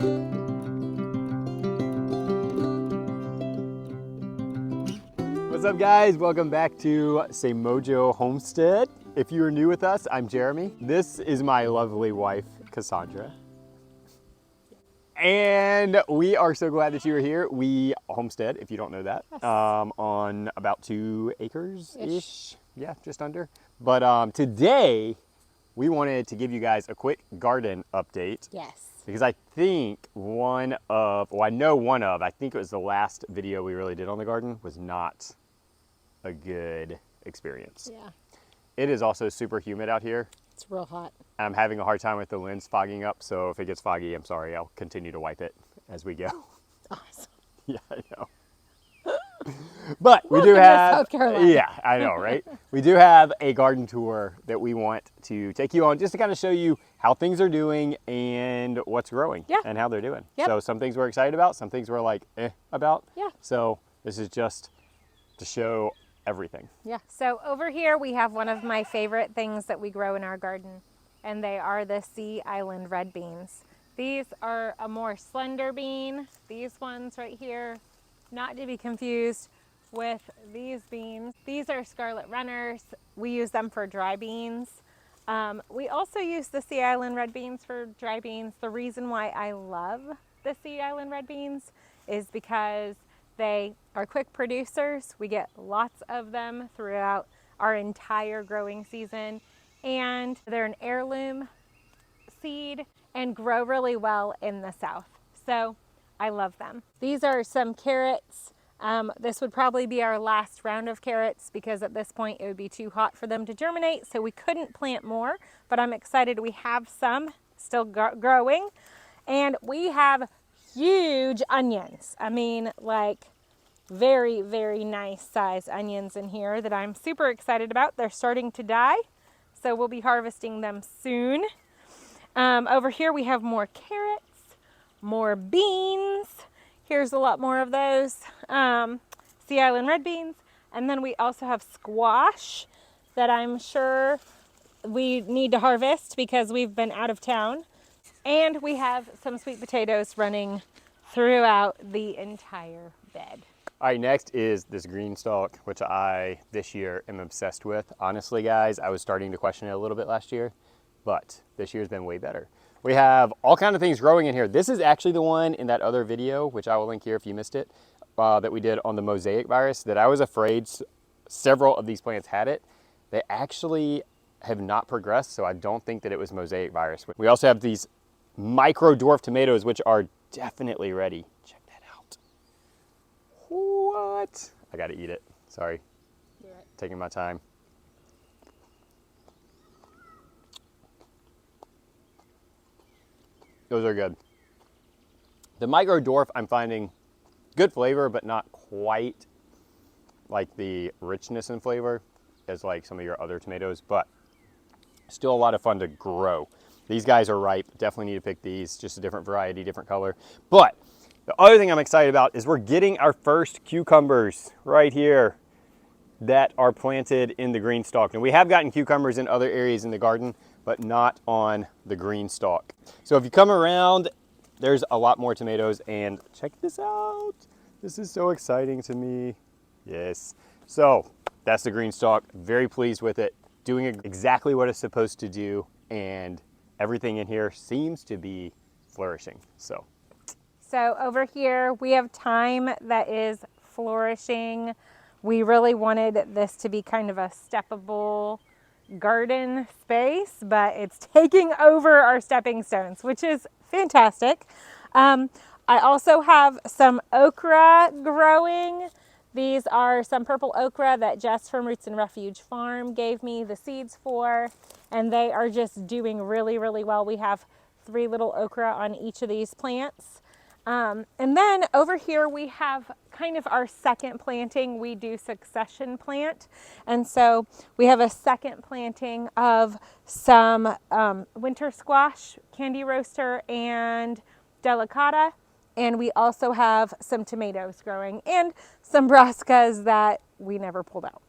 What's up, guys? Welcome back to Mojo Homestead. If you are new with us, I'm Jeremy. This is my lovely wife, Cassandra. And we are so glad that you are here. We homestead, if you don't know that, Yes. On about 2 acres-ish. Yeah, just under. But today, we wanted to give you guys a quick garden update. Yes. Because I think I think it was the last video we really did on the garden, was not a good experience. Yeah. It is also super humid out here. It's real hot. I'm having a hard time with the lens fogging up, so if it gets foggy, I'm sorry. I'll continue to wipe it as we go. Awesome. Yeah, I know. But we do Welcome to have, South Carolina. yeah, I know, right? We do have a garden tour that we want to take you on, just to kind of show you how things are doing and what's growing, Yeah. and how they're doing. Yep. So some things we're excited about, some things we're like about. Yeah. So this is just to show everything. Yeah. So over here we have one of my favorite things that we grow in our garden, and they are the Sea Island red beans. These are a more slender bean. These ones right here, not to be confused with these beans. These are scarlet runners. We use them for dry beans. We also use the Sea Island red beans for dry beans. The reason why I love the Sea Island red beans is because they are quick producers. We get lots of them throughout our entire growing season, and they're an heirloom seed and grow really well in the South. So I love them. These are some carrots. This would probably be our last round of carrots because at this point it would be too hot for them to germinate, so we couldn't plant more, but I'm excited we have some still growing. And we have huge onions. I mean, like very, very nice size onions in here that I'm super excited about. They're starting to die, so we'll be harvesting them soon. Over here we have more carrots, more beans. Here's a lot more of those. Sea Island red beans. And then we also have squash that I'm sure we need to harvest because we've been out of town. And we have some sweet potatoes running throughout the entire bed. All right, next is this Greenstalk, which I, this year, am obsessed with. Honestly, guys, I was starting to question it a little bit last year, but this year's been way better. We have all kinds of things growing in here. This is actually the one in that other video, which I will link here if you missed it, that we did on the mosaic virus, that I was afraid several of these plants had it. They actually have not progressed, so I don't think that it was mosaic virus. We also have these micro dwarf tomatoes, which are definitely ready. Check that out. What? I gotta eat it. Sorry. You're right. Taking my time. Those are good. The micro dwarf, I'm finding good flavor, but not quite like the richness in flavor as like some of your other tomatoes, but still a lot of fun to grow. These guys are ripe. Definitely need to pick these. Just a different variety, different color. But the other thing I'm excited about is we're getting our first cucumbers right here that are planted in the Greenstalk. And we have gotten cucumbers in other areas in the garden, but not on the Greenstalk. So if you come around, there's a lot more tomatoes, and check this out. This is so exciting to me. Yes. So that's the Greenstalk. Very pleased with it. Doing exactly what it's supposed to do, and everything in here seems to be flourishing. So over here we have thyme that is flourishing. We really wanted this to be kind of a steppable garden space, but it's taking over our stepping stones, which is fantastic. I also have some okra growing. These are some purple okra that Jess from Roots and Refuge Farm gave me the seeds for, and they are just doing really, really well. We have 3 little okra on each of these plants. And then over here we have kind of our second planting. We do succession plant, and so we have a second planting of some winter squash, candy roaster, and delicata. And we also have some tomatoes growing and some brassicas that we never pulled out.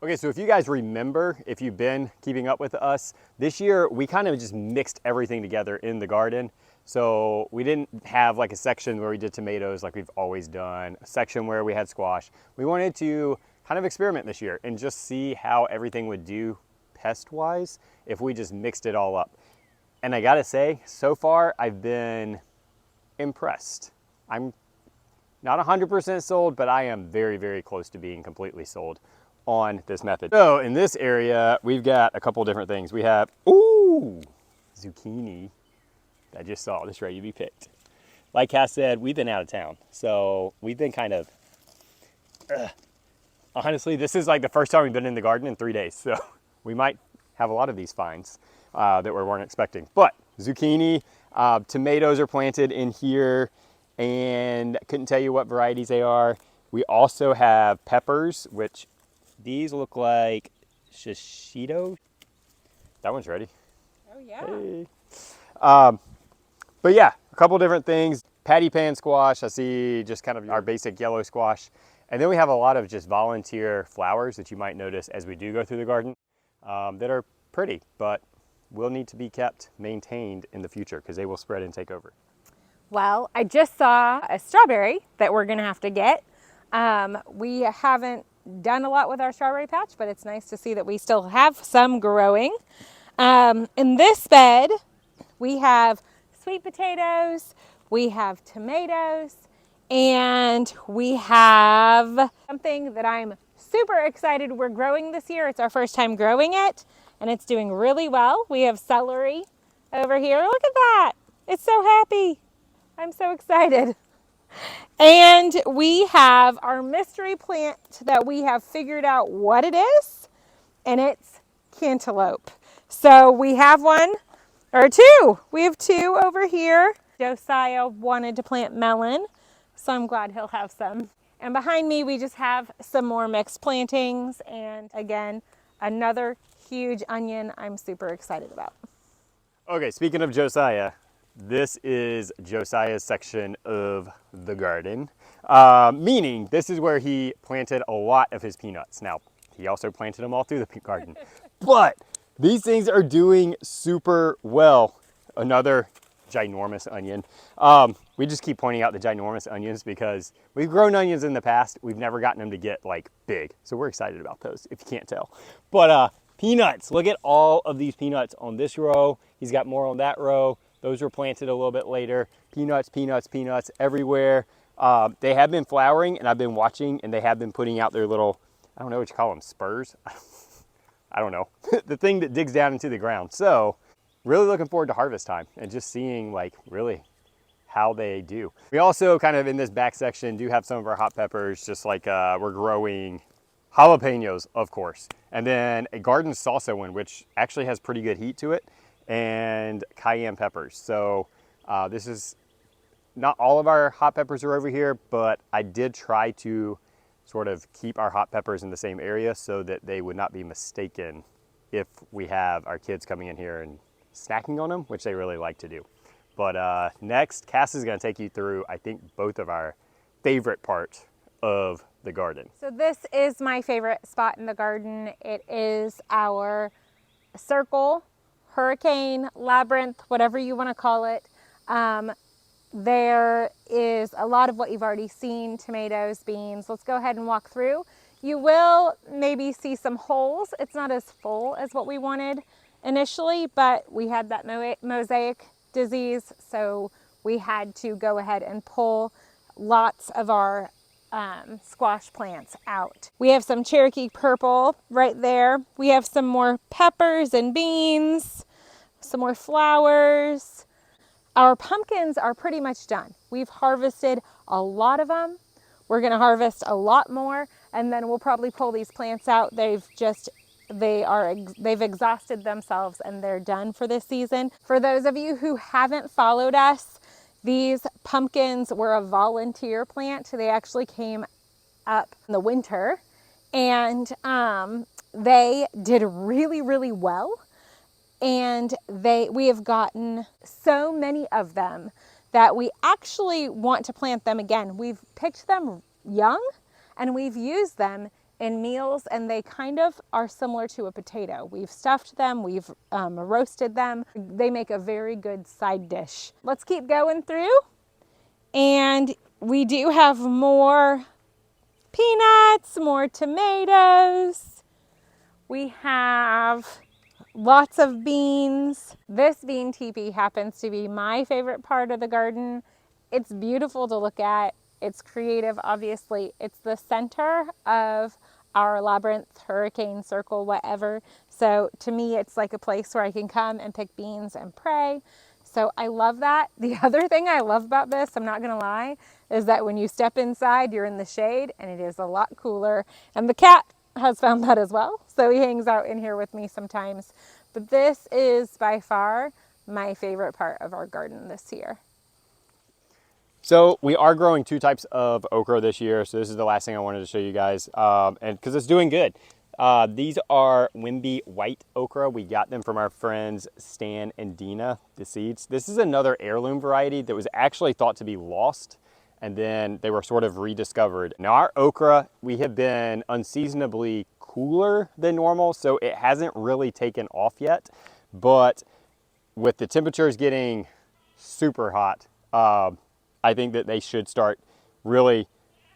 Okay, so if you guys remember, if you've been keeping up with us, this year we kind of just mixed everything together in the garden. So we didn't have like a section where we did tomatoes like we've always done, a section where we had squash. We wanted to kind of experiment this year and just see how everything would do pest-wise if we just mixed it all up. And I gotta say, so far I've been impressed. I'm not 100% sold, but I am very, very close to being completely sold on this method. So in this area, we've got a couple different things. We have, ooh, zucchini. I just saw this ready to be picked. Like Cass said, we've been out of town. So we've been kind of, honestly, this is like the first time we've been in the garden in 3 days. So we might have a lot of these finds that we weren't expecting. But zucchini, tomatoes are planted in here, and I couldn't tell you what varieties they are. We also have peppers, which these look like shishito. That one's ready. Oh yeah. Hey. But yeah, a couple different things. Patty pan squash, I see just kind of our basic yellow squash. And then we have a lot of just volunteer flowers that you might notice as we do go through the garden that are pretty, but will need to be kept maintained in the future because they will spread and take over. Well, I just saw a strawberry that we're gonna have to get. We haven't done a lot with our strawberry patch, but it's nice to see that we still have some growing. In this bed, we have sweet potatoes, we have tomatoes, and we have something that I'm super excited we're growing this year. It's our first time growing it, and it's doing really well. We have celery over here. Look at that. It's so happy. I'm so excited. And we have our mystery plant that we have figured out what it is, and it's cantaloupe. So we have one, or two. We have two over here. Josiah wanted to plant melon, so I'm glad he'll have some. And behind me, we just have some more mixed plantings, and again, another huge onion I'm super excited about. Okay, speaking of Josiah, this is Josiah's section of the garden, meaning this is where he planted a lot of his peanuts. Now, he also planted them all through the garden, but these things are doing super well. Another ginormous onion. We just keep pointing out the ginormous onions because we've grown onions in the past. We've never gotten them to get like big. So we're excited about those if you can't tell. But peanuts, look at all of these peanuts on this row. He's got more on that row. Those were planted a little bit later. Peanuts, peanuts, peanuts everywhere. They have been flowering and I've been watching, and they have been putting out their little, I don't know what you call them, spurs? I don't know. The thing that digs down into the ground. So really looking forward to harvest time and just seeing like really how they do. We also kind of in this back section do have some of our hot peppers, just like we're growing jalapenos, of course. And then a garden salsa one, which actually has pretty good heat to it, and cayenne peppers. So this is not all of our hot peppers are over here, but I did try to sort of keep our hot peppers in the same area so that they would not be mistaken if we have our kids coming in here and snacking on them, which they really like to do. But next, Cass is gonna take you through, I think, both of our favorite part of the garden. So this is my favorite spot in the garden. It is our circle, hurricane, labyrinth, whatever you want to call it. There is a lot of what you've already seen, tomatoes, beans. Let's go ahead and walk through. You will maybe see some holes. It's not as full as what we wanted initially, but we had that mosaic disease, so we had to go ahead and pull lots of our squash plants out. We have some Cherokee purple right there. We have some more peppers and beans, some more flowers. Our pumpkins are pretty much done. We've harvested a lot of them. We're gonna harvest a lot more, and then we'll probably pull these plants out. They've exhausted themselves and they're done for this season. For those of you who haven't followed us, these pumpkins were a volunteer plant. They actually came up in the winter, and they did really, really well. And we have gotten so many of them that we actually want to plant them again. We've picked them young and we've used them in meals, and they kind of are similar to a potato. We've stuffed them, we've roasted them. They make a very good side dish. Let's keep going through. And we do have more peanuts, more tomatoes. We have lots of beans. This bean teepee happens to be my favorite part of the garden. It's beautiful to look at. It's creative, obviously. It's the center of our labyrinth, hurricane, circle, whatever. So to me, it's like a place where I can come and pick beans and pray. So I love that. The other thing I love about this, I'm not gonna lie, is that when you step inside, you're in the shade and it is a lot cooler. And the cat has found that as well. So he hangs out in here with me sometimes. But this is by far my favorite part of our garden this year. So we are growing 2 types of okra this year. So this is the last thing I wanted to show you guys, and because it's doing good. These are Wimby white okra. We got them from our friends Stan and Dina, the seeds. This is another heirloom variety that was actually thought to be lost, and then they were sort of rediscovered. Now our okra, we have been unseasonably cooler than normal, so it hasn't really taken off yet. But with the temperatures getting super hot, I think that they should start really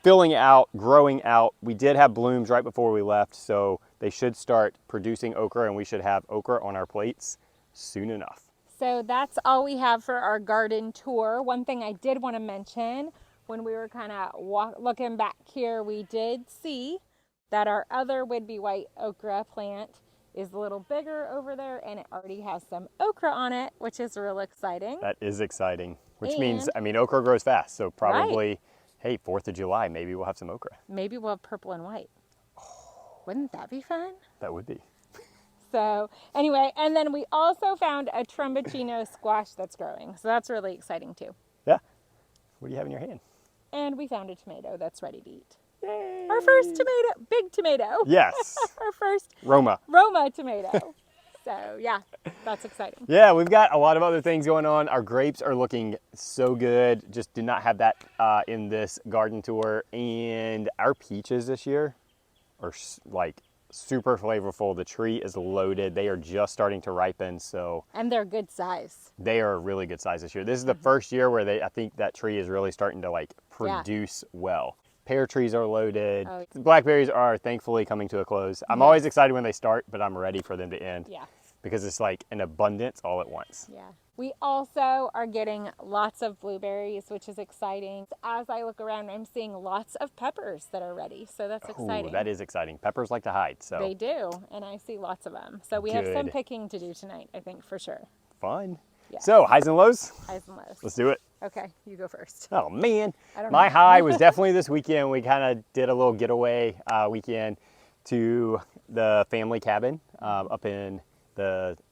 filling out, growing out. We did have blooms right before we left, so they should start producing okra, and we should have okra on our plates soon enough. So that's all we have for our garden tour. One thing I did want to mention, when we were kind of looking back here, we did see that our other Whidbey white okra plant is a little bigger over there, and it already has some okra on it, which is real exciting. That is exciting, which means, I mean, okra grows fast, so probably, hey, 4th of July, maybe we'll have some okra. Maybe we'll have purple and white. Wouldn't that be fun? That would be. So anyway, and then we also found a Trumbuchino squash that's growing. So that's really exciting too. Yeah. What do you have in your hand? And we found a tomato that's ready to eat. Yay. Our first tomato, big tomato. Yes. Our first Roma tomato. So yeah, that's exciting. Yeah, we've got a lot of other things going on. Our grapes are looking so good. Just did not have that in this garden tour. And our peaches this year are like super flavorful. The tree is loaded. They are just starting to ripen, so. And they're good size. They are a really good size this year. This is the first year where I think that tree is really starting to like produce well. Pear trees are loaded. Oh. The blackberries are thankfully coming to a close. I'm always excited when they start, but I'm ready for them to end. Yeah. Because it's like an abundance all at once. Yeah. We also are getting lots of blueberries, which is exciting. As I look around, I'm seeing lots of peppers that are ready. So that's exciting. Ooh, that is exciting. Peppers like to hide, so. They do, and I see lots of them. So we have some picking to do tonight, I think, for sure. Fun. Yeah. So, highs and lows? Highs and lows. Let's do it. Okay, you go first. Oh, man. know. My high was definitely this weekend. We kind of did a little getaway weekend to the family cabin up in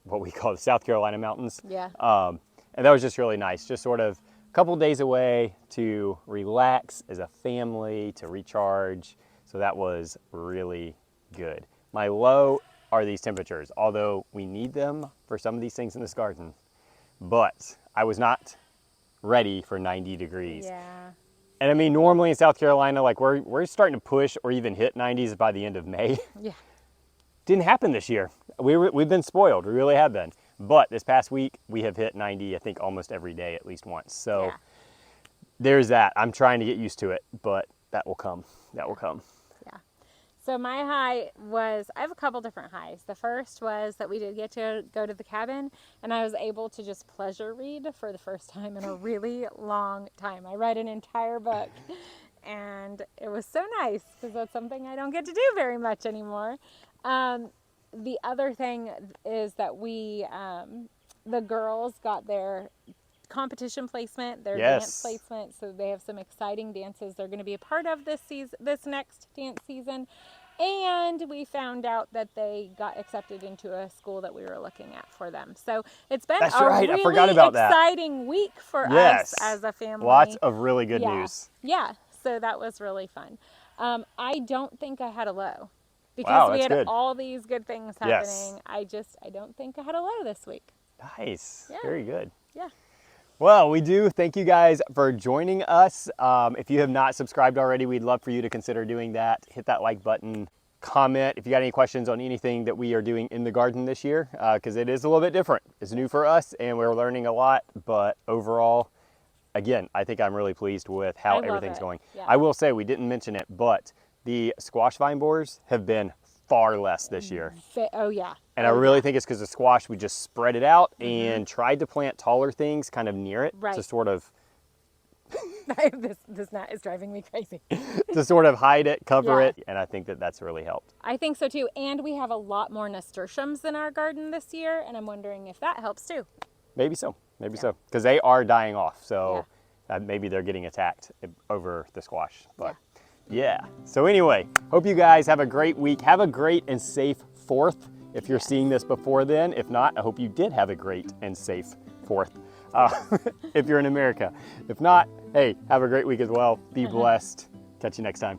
what we call the South Carolina mountains. Yeah. And that was just really nice. Just sort of a couple days away to relax as a family, to recharge. So that was really good. My low are these temperatures, although we need them for some of these things in this garden. But I was not ready for 90 degrees. Yeah. And I mean, normally in South Carolina, like we're starting to push or even hit 90s by the end of May. Yeah. Didn't happen this year. We've been spoiled. We really have been. But this past week, we have hit 90, I think, almost every day at least once. So there's that. I'm trying to get used to it, but that will come. That will come. Yeah. So my high was, I have a couple different highs. The first was that we did get to go to the cabin, and I was able to just pleasure read for the first time in a really long time. I read an entire book, and it was so nice because that's something I don't get to do very much anymore. The other thing is that the girls got their competition placement, their dance placement, so they have some exciting dances they're going to be a part of this next dance season. And we found out that they got accepted into a school that we were looking at for them. So it's been really I forgot about exciting week for us as a family. Lots of really good news. Yeah, so that was really fun. I don't think I had a low. Because we had all these good things happening. I don't think I had a low this week. Nice. Yeah. Very good. Yeah. Well, we do thank you guys for joining us. If you have not subscribed already, we'd love for you to consider doing that. Hit that like button. comment if you got any questions on anything that we are doing in the garden this year, because it is a little bit different. It's new for us and we're learning a lot, but overall, again, I think I'm really pleased with how everything's going. Yeah. I will say, we didn't mention it, but the squash vine borers have been far less this year. Oh yeah. And I really think it's because the squash, we just spread it out and tried to plant taller things kind of near it to sort of this gnat is driving me crazy. to sort of hide it, cover it, and I think that that's really helped. I think so too, and we have a lot more nasturtiums in our garden this year, and I'm wondering if that helps too. Maybe so, because they are dying off, so maybe they're getting attacked over the squash. But yeah, so anyway, hope you guys have a great week. Have a great and safe 4th if you're seeing this before then. If not, I hope you did have a great and safe 4th. If you're in America. If not, hey, have a great week as well. Be blessed. Catch you next time.